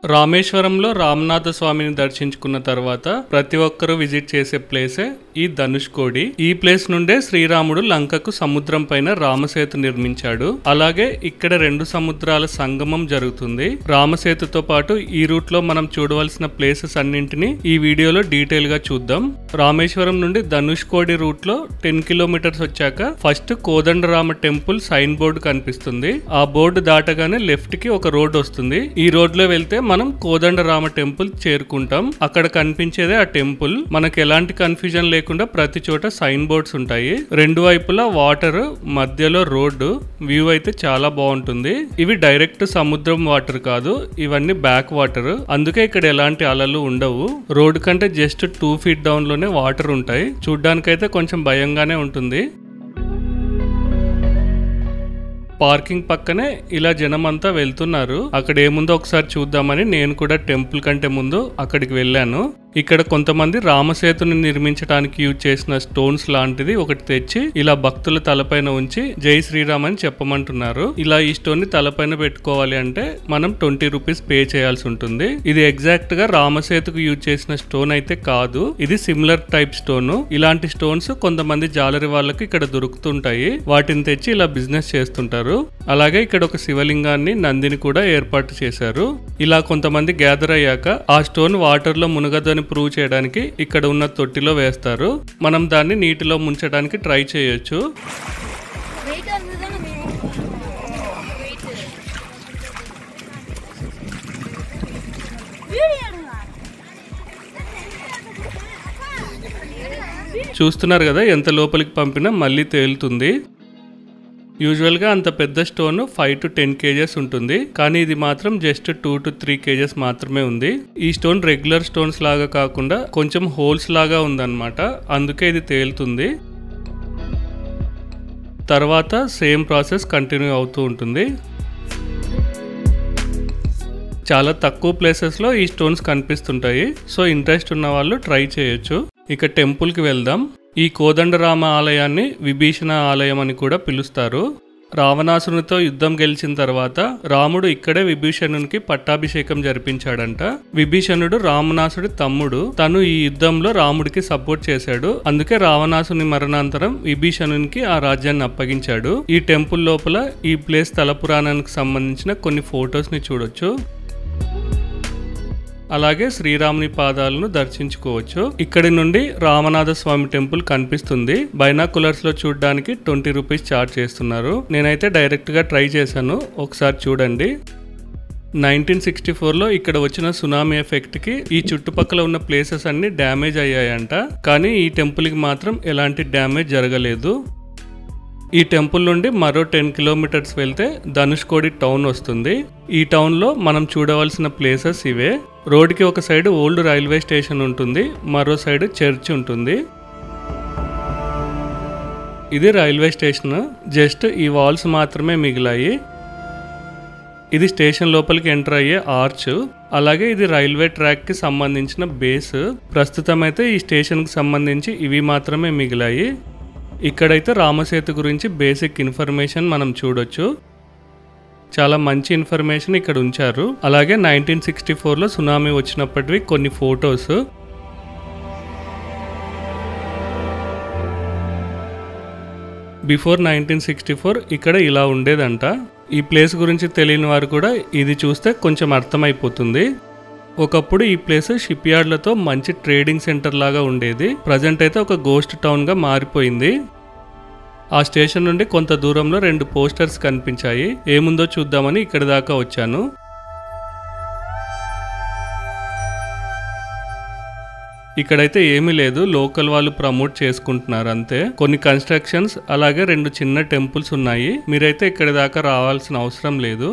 రామేశ్వరంలో రామనాథ స్వామిని దర్శించుకున్న తర్వాత ప్రతి ఒక్కరూ విజిట్ చేసే ప్లేసే ఈ ధనుష్కోడి. ఈ ప్లేస్ నుండే శ్రీరాముడు లంకకు సముద్రం పైన రామసేతు నిర్మించాడు. అలాగే ఇక్కడ రెండు సముద్రాల సంగమం జరుగుతుంది. రామసేతుతో పాటు ఈ రూట్ లో మనం చూడవలసిన ప్లేసెస్ అన్నింటినీ ఈ వీడియోలో డీటెయిల్ గా చూద్దాం. రామేశ్వరం నుండి ధనుష్కోడి రూట్ లో 10 కిలోమీటర్స్ వచ్చాక first Kodandarama temple sign board కనిపిస్తుంది. ఆ బోర్డు దాటగానే లెఫ్ట్ కి ఒక రోడ్ వస్తుంది. ఈ రోడ్ లో వెళ్తే మనం కోదండరామ టెంపుల్ చేరుకుంటాం. అక్కడ కనిపించేదే ఆ టెంపుల్. మనకు ఎలాంటి కన్ఫ్యూజన్ లేకుండా ప్రతి చోట సైన్ బోర్డ్స్ ఉంటాయి. రెండు వైపులా వాటర్, మధ్యలో రోడ్డు. వ్యూ అయితే చాలా బాగుంటుంది. ఇవి డైరెక్ట్ సముద్రం వాటర్ కాదు, ఇవన్నీ బ్యాక్ వాటర్. అందుకే ఇక్కడ ఎలాంటి అలలు ఉండవు. రోడ్ కంటే జస్ట్ 2 feet డౌన్ లోనే వాటర్ ఉంటాయి. చూడ్డానికైతే కొంచెం భయంగానే ఉంటుంది. పార్కింగ్ పక్కనే ఇలా జనం అంతా వెళ్తున్నారు. అక్కడ ఏముందో ఒకసారి చూద్దామని నేను కూడా టెంపుల్ కంటే ముందు అక్కడికి వెళ్ళాను. ఇక్కడ కొంతమంది రామసేతుని నిర్మించడానికి యూజ్ చేసిన స్టోన్స్ లాంటిది ఒకటి తెచ్చి ఇలా భక్తుల తలపైన ఉంచి జై శ్రీరామ్ అని చెప్పమంటున్నారు. ఇలా ఈ స్టోన్ ని తలపైన పెట్టుకోవాలి అంటే మనం 20 రూపీస్ పే చేయాల్సి ఉంటుంది. ఇది ఎగ్జాక్ట్ గా రామసేతుకు యూజ్ చేసిన స్టోన్ అయితే కాదు, ఇది సిమిలర్ టైప్ స్టోన్. ఇలాంటి స్టోన్స్ కొంతమంది జాలరి వాళ్ళకి ఇక్కడ దొరుకుతుంటాయి. వాటిని తెచ్చి ఇలా బిజినెస్ చేస్తుంటారు. అలాగే ఇక్కడ ఒక శివలింగాన్ని, నందిని కూడా ఏర్పాటు చేశారు. ఇలా కొంతమంది గ్యాదర్ అయ్యాక ఆ స్టోన్ వాటర్ లో మునగదని ప్రూవ్ చేయడానికి ఇక్కడ ఉన్న తొట్టిలో వేస్తారు. మనం దాన్ని నీటిలో ముంచడానికి ట్రై చేయొచ్చు. చూస్తున్నారు కదా, ఎంత లోపలికి పంపినా మళ్ళీ తేలుతుంది. యూజువల్ గా అంత పెద్ద స్టోన్ 5 to 10 kgs ఉంటుంది, కానీ ఇది మాత్రం జస్ట్ 2 to 3 kgs మాత్రమే ఉంది. ఈ స్టోన్ రెగ్యులర్ స్టోన్స్ లాగా కాకుండా కొంచెం హోల్స్ లాగా ఉందన్నమాట, అందుకే ఇది తేలుతుంది. తర్వాత సేమ్ ప్రాసెస్ కంటిన్యూ అవుతూ ఉంటుంది. చాలా తక్కువ ప్లేసెస్ లో ఈ స్టోన్స్ కనిపిస్తుంటాయి. సో ఇంట్రెస్ట్ ఉన్న వాళ్ళు ట్రై చేయొచ్చు. ఇక టెంపుల్ కి వెళ్దాం. ఈ కోదండరామ ఆలయాన్ని విభీషణ ఆలయం అని కూడా పిలుస్తారు. రావణాసునితో యుద్ధం గెలిచిన తర్వాత రాముడు ఇక్కడే విభీషణునికి పట్టాభిషేకం జరిపించాడంట. విభీషణుడు రావణాసుడి తమ్ముడు. తను ఈ యుద్ధంలో రాముడికి సపోర్ట్ చేశాడు. అందుకే రావణాసుని మరణాంతరం విభీషణునికి ఆ రాజ్యాన్ని అప్పగించాడు. ఈ టెంపుల్ లోపల ఈ ప్లేస్ స్థల పురాణానికి సంబంధించిన కొన్ని ఫొటోస్ ని చూడొచ్చు. అలాగే శ్రీరాముని పాదాలను దర్శించుకోవచ్చు. ఇక్కడి నుండి రామనాథ స్వామి టెంపుల్ కనిపిస్తుంది. బైనాకులర్స్ లో చూడడానికి 20 రూపీస్ ఛార్జ్ చేస్తున్నారు. నేనైతే డైరెక్ట్ గా ట్రై చేశాను, ఒకసారి చూడండి. 1964లో ఇక్కడ వచ్చిన సునామీ ఎఫెక్ట్ కి ఈ చుట్టుపక్కల ఉన్న ప్లేసెస్ అన్ని డ్యామేజ్ అయ్యాయంట, కానీ ఈ టెంపుల్ కి మాత్రం ఎలాంటి డ్యామేజ్ జరగలేదు. ఈ టెంపుల్ నుండి మరో 10 కిలోమీటర్స్ వెళ్తే ధనుష్కోడి టౌన్ వస్తుంది. ఈ టౌన్ లో మనం చూడవలసిన ప్లేసెస్ ఇవే. రోడ్ కి ఒక సైడ్ ఓల్డ్ రైల్వే స్టేషన్ ఉంటుంది, మరో సైడ్ చర్చ్ ఉంటుంది. ఇది రైల్వే స్టేషన్. జస్ట్ ఈ వాల్స్ మాత్రమే మిగిలాయి. ఇది స్టేషన్ లోపలికి ఎంటర్ అయ్యే ఆర్చ్. అలాగే ఇది రైల్వే ట్రాక్ కి సంబంధించిన బేస్. ప్రస్తుతం అయితే ఈ స్టేషన్ కి సంబంధించి ఇవి మాత్రమే మిగిలాయి. ఇక్కడైతే రామసేతు గురించి బేసిక్ ఇన్ఫర్మేషన్ మనం చూడొచ్చు. చాలా మంచి ఇన్ఫర్మేషన్ ఇక్కడ ఉంచారు. అలాగే 1964లో సునామీ వచ్చినప్పటివి కొన్ని ఫొటోస్. బిఫోర్ 1964 ఇక్కడ ఇలా ఉండేదంట. ఈ ప్లేస్ గురించి తెలియని వారు కూడా ఇది చూస్తే కొంచెం అర్థమైపోతుంది. ఒకప్పుడు ఈ ప్లేస్ షిప్ యార్డ్లతో మంచి ట్రేడింగ్ సెంటర్ లాగా ఉండేది. ప్రజెంట్ అయితే ఒక గోస్ట్ టౌన్ గా మారిపోయింది. ఆ స్టేషన్ నుండి కొంత దూరంలో 2 పోస్టర్స్ కనిపించాయి. ఏముందో చూద్దామని ఇక్కడి దాకా వచ్చాను. ఇక్కడైతే ఏమీ లేదు, లోకల్ వాళ్ళు ప్రమోట్ చేసుకుంటున్నారు అంతే. కొన్ని కన్స్ట్రక్షన్స్ అలాగే 2 చిన్న టెంపుల్స్ ఉన్నాయి. మీరైతే ఇక్కడి దాకా రావాల్సిన అవసరం లేదు.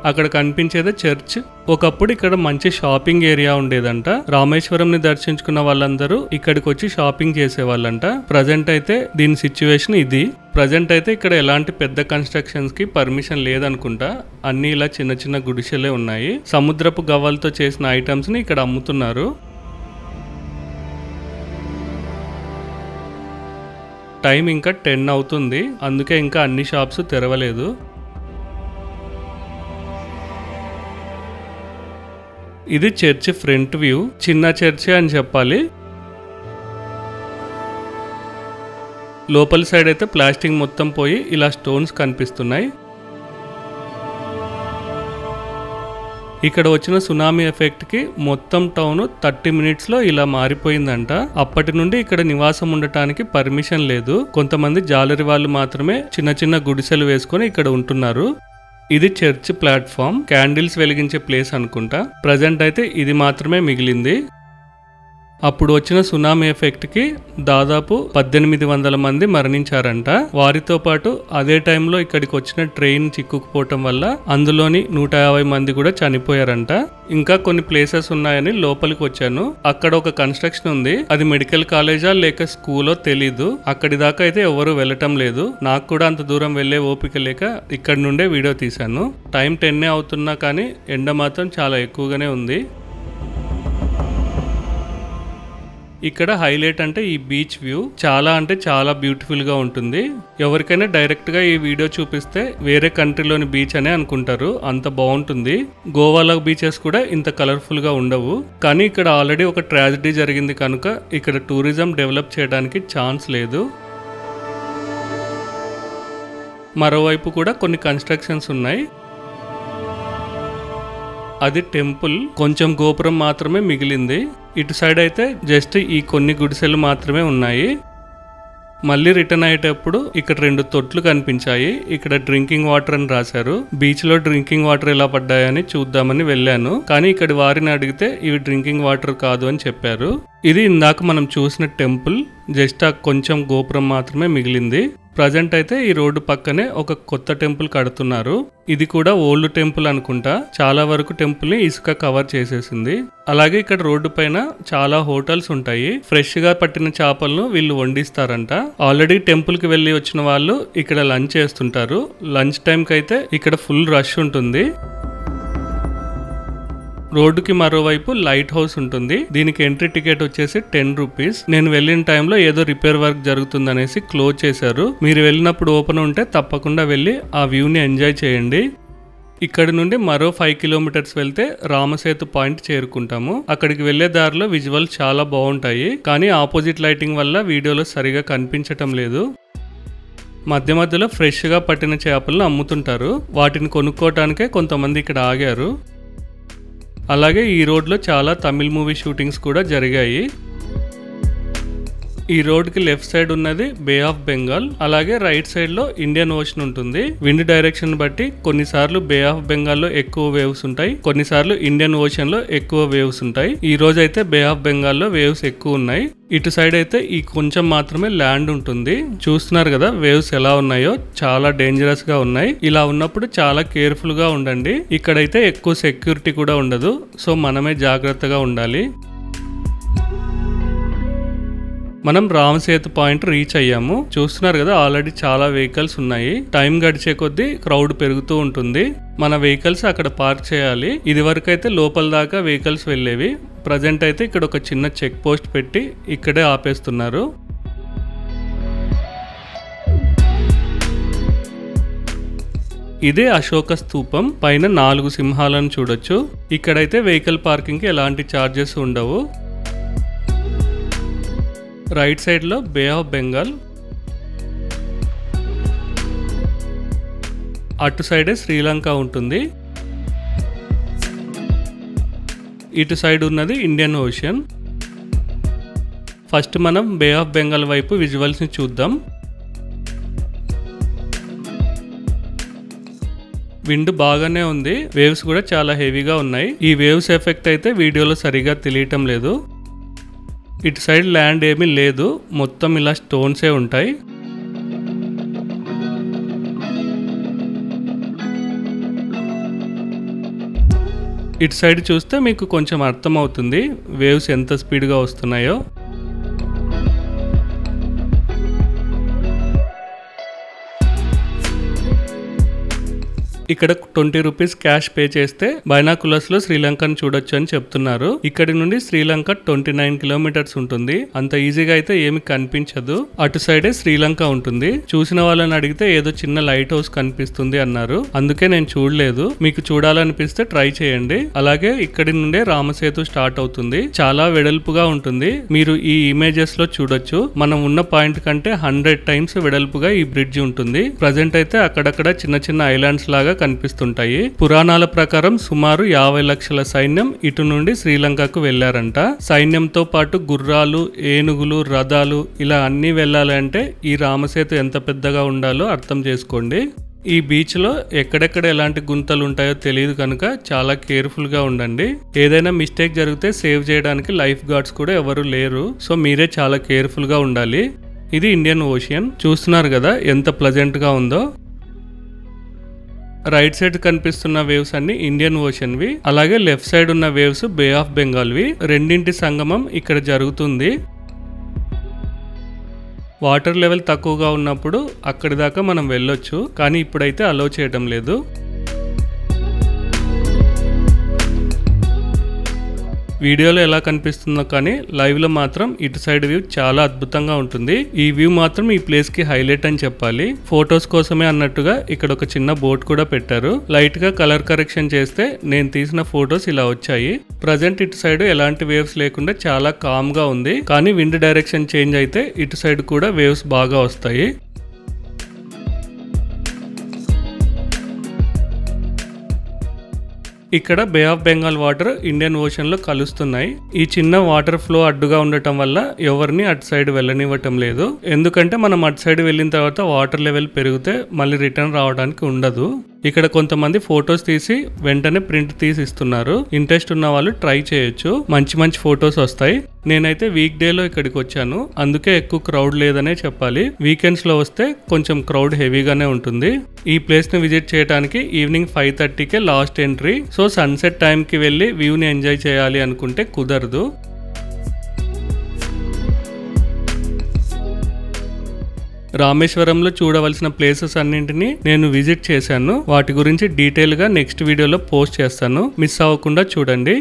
అక్కడ కనిపించేదే చర్చ్. ఒకప్పుడు ఇక్కడ మంచి షాపింగ్ ఏరియా ఉండేదంట. రామేశ్వరం ని దర్శించుకున్న వాళ్ళందరూ ఇక్కడికి వచ్చి షాపింగ్ చేసేవాళ్ళంట. ప్రజెంట్ అయితే దీని సిచ్యువేషన్ ఇది. ప్రజెంట్ అయితే ఇక్కడ ఎలాంటి పెద్ద కన్స్ట్రక్షన్స్ కి పర్మిషన్ లేదనుకుంటా. అన్ని ఇలా చిన్న చిన్న గుడిసెలే ఉన్నాయి. సముద్రపు గవ్వలతో చేసిన ఐటమ్స్ ని ఇక్కడ అమ్ముతున్నారు. టైం ఇంకా 10 అవుతుంది, అందుకే ఇంకా అన్ని షాప్స్ తెరవలేదు. ఇది చర్చ్ ఫ్రంట్ వ్యూ. చిన్న చర్చ్ అని చెప్పాలి. లోపలి సైడ్ అయితే ప్లాస్టిక్ మొత్తం పోయి ఇలా స్టోన్స్ కనిపిస్తున్నాయి. ఇక్కడ వచ్చిన సునామీ ఎఫెక్ట్ కి మొత్తం టౌన్ 30 minutes లో ఇలా మారిపోయిందంట. అప్పటి నుండి ఇక్కడ నివాసం ఉండటానికి పర్మిషన్ లేదు. కొంతమంది జాలరి వాళ్ళు మాత్రమే చిన్న చిన్న గుడిసెలు వేసుకొని ఇక్కడ ఉంటున్నారు. ఇది చర్చ్ ప్లాట్ఫామ్, క్యాండిల్స్ వెలిగించే ప్లేస్ అనుకుంటా. ప్రజెంట్ అయితే ఇది మాత్రమే మిగిలింది. అప్పుడు వచ్చిన సునామీ ఎఫెక్ట్ కి దాదాపు 1800 మంది మరణించారంట. వారితో పాటు అదే టైంలో ఇక్కడికి వచ్చిన ట్రైన్ చిక్కుకుపోవటం వల్ల అందులోని 150 మంది కూడా చనిపోయారంట. ఇంకా కొన్ని ప్లేసెస్ ఉన్నాయని లోపలికి వచ్చాను. అక్కడ ఒక కన్స్ట్రక్షన్ ఉంది. అది మెడికల్ కాలేజా లేక స్కూలో తెలీదు. అక్కడి దాకా అయితే ఎవరు వెళ్ళటం లేదు. నాకు కూడా అంత దూరం వెళ్లే ఓపిక లేక ఇక్కడ నుండే వీడియో తీశాను. టైం 10 అవుతున్నా కానీ ఎండ మాత్రం చాలా ఎక్కువగానే ఉంది. ఇక్కడ హైలైట్ అంటే ఈ బీచ్ వ్యూ చాలా అంటే చాలా బ్యూటిఫుల్ గా ఉంటుంది. ఎవరికైనా డైరెక్ట్ గా ఈ వీడియో చూపిస్తే వేరే కంట్రీలోని బీచ్ అనే అనుకుంటారు, అంత బాగుంటుంది. గోవాలో బీచెస్ కూడా ఇంత కలర్ఫుల్ గా ఉండవు. కానీ ఇక్కడ ఆల్రెడీ ఒక ట్రాజడీ జరిగింది కనుక ఇక్కడ టూరిజం డెవలప్ చేయడానికి ఛాన్స్ లేదు. మరోవైపు కూడా కొన్ని కన్స్ట్రక్షన్స్ ఉన్నాయి. అది టెంపుల్, కొంచెం గోపురం మాత్రమే మిగిలింది. ఇటు సైడ్ అయితే జస్ట్ ఈ కొన్ని గుడిసెలు మాత్రమే ఉన్నాయి. మళ్ళీ రిటర్న్ అయ్యేటప్పుడు ఇక్కడ 2 తొట్లు కనిపించాయి. ఇక్కడ డ్రింకింగ్ వాటర్ అని రాశారు. బీచ్ లో డ్రింకింగ్ వాటర్ ఎలా పడ్డాయని చూద్దామని వెళ్ళాను. కానీ ఇక్కడ వారిని అడిగితే ఇవి డ్రింకింగ్ వాటర్ కాదు అని చెప్పారు. ఇది ఇందాక మనం చూసిన టెంపుల్, జస్ట్ ఆ కొంచెం గోపురం మాత్రమే మిగిలింది. ప్రజెంట్ అయితే ఈ రోడ్డు పక్కనే ఒక కొత్త టెంపుల్ కడుతున్నారు. ఇది కూడా ఓల్డ్ టెంపుల్ అనుకుంటా. చాలా వరకు టెంపుల్ ని ఇసుక కవర్ చేసేసింది. అలాగే ఇక్కడ రోడ్డు పైన చాలా హోటల్స్ ఉంటాయి. ఫ్రెష్ గా పట్టిన చేపలను వీళ్ళు వండిస్తారంట. ఆల్రెడీ టెంపుల్ కి వెళ్లి వచ్చిన వాళ్ళు ఇక్కడ లంచ్ చేస్తుంటారు. లంచ్ టైం కి అయితే ఇక్కడ ఫుల్ రష్ ఉంటుంది. రోడ్డుకి మరోవైపు లైట్ హౌస్ ఉంటుంది. దీనికి ఎంట్రీ టికెట్ వచ్చేసి 10 రూపీస్. నేను వెళ్ళిన టైంలో ఏదో రిపేర్ వర్క్ జరుగుతుందనేసి క్లోజ్ చేశారు. మీరు వెళ్ళినప్పుడు ఓపెన్ ఉంటే తప్పకుండా వెళ్ళి ఆ వ్యూని ఎంజాయ్ చేయండి. ఇక్కడి నుండి మరో 5 kilometers వెళ్తే రామసేతు పాయింట్ చేరుకుంటాము. అక్కడికి వెళ్లే దారిలో విజువల్ చాలా బాగుంటాయి. కానీ ఆపోజిట్ లైటింగ్ వల్ల వీడియోలో సరిగా కనిపించటం లేదు. మధ్య మధ్యలో ఫ్రెష్ గా పట్టిన చేపలను అమ్ముతుంటారు. వాటిని కొనుక్కోవటానికే కొంతమంది ఇక్కడ ఆగారు. అలాగే ఈ రోడ్లో చాలా తమిళ్ మూవీ షూటింగ్స్ కూడా జరిగాయి. ఈ రోడ్ కి లెఫ్ట్ సైడ్ ఉన్నది బే ఆఫ్ బెంగాల్. అలాగే రైట్ సైడ్ లో ఇండియన్ ఓషన్ ఉంటుంది. విండ్ డైరెక్షన్ బట్టి కొన్నిసార్లు బే ఆఫ్ బెంగాల్ లో ఎక్కువ వేవ్స్ ఉంటాయి, కొన్నిసార్లు ఇండియన్ ఓషన్ లో ఎక్కువ వేవ్స్ ఉంటాయి. ఈ రోజు అయితే బే ఆఫ్ బెంగాల్ లో వేవ్స్ ఎక్కువ ఉన్నాయి. ఇటు సైడ్ అయితే ఈ కొంచెం మాత్రమే ల్యాండ్ ఉంటుంది. చూస్తున్నారు కదా వేవ్స్ ఎలా ఉన్నాయో, చాలా డేంజరస్ గా ఉన్నాయి. ఇలా ఉన్నప్పుడు చాలా కేర్ఫుల్ గా ఉండండి. ఇక్కడైతే ఎక్కువ సెక్యూరిటీ కూడా ఉండదు, సో మనమే జాగ్రత్తగా ఉండాలి. మనం రామసేతు పాయింట్ రీచ్ అయ్యాము. చూస్తున్నారు కదా ఆల్రెడీ చాలా వెహికల్స్ ఉన్నాయి. టైం గడిచే కొద్దీ క్రౌడ్ పెరుగుతూ ఉంటుంది. మన వెహికల్స్ అక్కడ పార్క్ చేయాలి. ఇది వరకు అయితే లోపల దాకా వెహికల్స్ వెళ్ళేవి. ప్రజెంట్ అయితే ఇక్కడ ఒక చిన్న చెక్ పోస్ట్ పెట్టి ఇక్కడే ఆపేస్తున్నారు. ఇదే అశోక స్తూపం. పైన 4 సింహాలను చూడొచ్చు. ఇక్కడైతే వెహికల్ పార్కింగ్ కి ఎలాంటి ఛార్జెస్ ఉండవు. రైట్ సైడ్ లో బే ఆఫ్ బెంగాల్, అటు సైడే శ్రీలంక ఉంటుంది. ఇటు సైడ్ ఉన్నది ఇండియన్ ఓషన్. ఫస్ట్ మనం బే ఆఫ్ బెంగాల్ వైపు విజువల్స్ ని చూద్దాం. విండ్ బాగానే ఉంది. వేవ్స్ కూడా చాలా హెవీగా ఉన్నాయి. ఈ వేవ్స్ ఎఫెక్ట్ అయితే వీడియోలో సరిగా తెలియటం లేదు. ఇటు సైడ్ ల్యాండ్ ఏమీ లేదు, మొత్తం ఇలా స్టోన్సే ఉంటాయి. ఇటు సైడ్ చూస్తే మీకు కొంచెం అర్థం అవుతుంది వేవ్స్ ఎంత స్పీడ్గా వస్తున్నాయో. ఇక్కడ 20 రూపీస్ క్యాష్ పే చేస్తే బైనాకులర్స్ లో శ్రీలంకను చూడొచ్చు అని చెప్తున్నారు. ఇక్కడి నుండి శ్రీలంక 29 కిలోమీటర్స్ ఉంటుంది. అంత ఈజీగా అయితే ఏమి కనిపించదు. అటు సైడే శ్రీలంక ఉంటుంది. చూసిన వాళ్ళని అడిగితే ఏదో చిన్న లైట్ హౌస్ కనిపిస్తుంది అన్నారు. అందుకే నేను చూడలేదు. మీకు చూడాలనిపిస్తే ట్రై చేయండి. అలాగే ఇక్కడి నుండే రామసేతు స్టార్ట్ అవుతుంది. చాలా వెడల్పుగా ఉంటుంది. మీరు ఈ ఇమేజెస్ లో చూడొచ్చు. మనం ఉన్న పాయింట్ కంటే 100 టైమ్స్ వెడల్పుగా ఈ బ్రిడ్జ్ ఉంటుంది. ప్రజెంట్ అయితే అక్కడక్కడ చిన్న చిన్న ఐలాండ్స్ లాగా కనిపిస్తుంటాయి. పురాణాల ప్రకారం సుమారు 50 లక్షల సైన్యం ఇటు నుండి శ్రీలంకకు వెళ్లారంట. సైన్యంతో పాటు గుర్రాలు, ఏనుగులు, రథాలు ఇలా అన్ని వెళ్ళాలంటే ఈ రామసేతు ఎంత పెద్దగా ఉండాలో అర్థం చేసుకోండి. ఈ బీచ్ లో ఎక్కడెక్కడ ఎలాంటి గుంతలు ఉంటాయో తెలియదు కనుక చాలా కేర్ఫుల్ గా ఉండండి. ఏదైనా మిస్టేక్ జరిగితే సేవ్ చేయడానికి లైఫ్ గార్డ్స్ కూడా ఎవరు లేరు. సో మీరే చాలా కేర్ఫుల్ గా ఉండాలి. ఇది ఇండియన్ ఓషియన్. చూస్తున్నారు కదా ఎంత ప్లెజెంట్ గా ఉందో. రైట్ సైడ్ కనిపిస్తున్న వేవ్స్ అన్ని ఇండియన్ ఓషన్ వి. అలాగే లెఫ్ట్ సైడ్ ఉన్న వేవ్స్ బే ఆఫ్ బెంగాల్ వి. రెండింటి సంగమం ఇక్కడ జరుగుతుంది. వాటర్ లెవెల్ తక్కువగా ఉన్నప్పుడు అక్కడి దాకా మనం వెళ్ళొచ్చు. కానీ ఇప్పుడైతే అలౌ చేయడం లేదు. వీడియోలో ఎలా కనిపిస్తుందో కానీ లైవ్ లో మాత్రం ఇటు సైడ్ వ్యూ చాలా అద్భుతంగా ఉంటుంది. ఈ వ్యూ మాత్రం ఈ ప్లేస్ కి హైలైట్ అని చెప్పాలి. ఫొటోస్ కోసమే అన్నట్టుగా ఇక్కడ ఒక చిన్న బోట్ కూడా పెట్టారు. లైట్ గా కలర్ కరెక్షన్ చేస్తే నేను తీసిన ఫొటోస్ ఇలా వచ్చాయి. ప్రజెంట్ ఇటు సైడ్ ఎలాంటి వేవ్స్ లేకుండా చాలా కామ్ గా ఉంది. కానీ విండ్ డైరెక్షన్ చేంజ్ అయితే ఇటు సైడ్ కూడా వేవ్స్ బాగా వస్తాయి. ఇక్కడ Bay of Bengal water Indian Ocean లో కలుస్తున్నాయి. ఈ చిన్న వాటర్ ఫ్లో అడ్డుగా ఉండటం వల్ల ఎవరిని అటు సైడ్ వెళ్ళనివ్వటం లేదు. ఎందుకంటే మనం అటు సైడ్ వెళ్ళిన తర్వాత వాటర్ లెవెల్ పెరిగితే మళ్ళీ రిటర్న్ రావడానికి ఉండదు. ఇక్కడ కొంతమంది ఫొటోస్ తీసి వెంటనే ప్రింట్ తీసి ఇస్తున్నారు. ఇంట్రెస్ట్ ఉన్న వాళ్ళు ట్రై చేయొచ్చు. మంచి మంచి ఫొటోస్ వస్తాయి. నేనైతే వీక్ డే లో ఇక్కడికి వచ్చాను. అందుకే ఎక్కువ క్రౌడ్ లేదనే చెప్పాలి. వీకెండ్స్ లో వస్తే కొంచెం క్రౌడ్ హెవీగానే ఉంటుంది. ఈ ప్లేస్ ని విజిట్ చేయడానికి ఈవినింగ్ 5:30కే last entry. So sunset time కి వెళ్ళి వ్యూ ని ఎంజాయ్ చేయాలి అనుకుంటే కుదరదు. రామేశ్వరంలో చూడవలసిన ప్లేసెస్ అన్నింటినీ నేను విజిట్ చేశాను. వాటి గురించి డీటెయిల్ గా నెక్స్ట్ వీడియోలో పోస్ట్ చేస్తాను. మిస్ అవ్వకుండా చూడండి.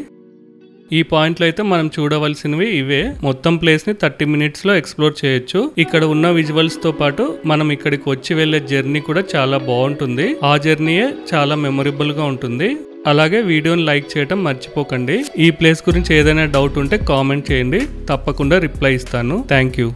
ఈ పాయింట్లో అయితే మనం చూడవలసినవి ఇవే. మొత్తం ప్లేస్ ని 30 మినిట్స్ లో ఎక్స్ప్లోర్ చేయొచ్చు. ఇక్కడ ఉన్న విజువల్స్ తో పాటు మనం ఇక్కడికి వచ్చి వెళ్లే జర్నీ కూడా చాలా బాగుంటుంది. ఆ జర్నీయే చాలా మెమొరబుల్ గా ఉంటుంది. అలాగే వీడియోని లైక్ చేయడం మర్చిపోకండి. ఈ ప్లేస్ గురించి ఏదైనా డౌట్ ఉంటే కామెంట్ చేయండి. తప్పకుండా రిప్లై ఇస్తాను. Thank you.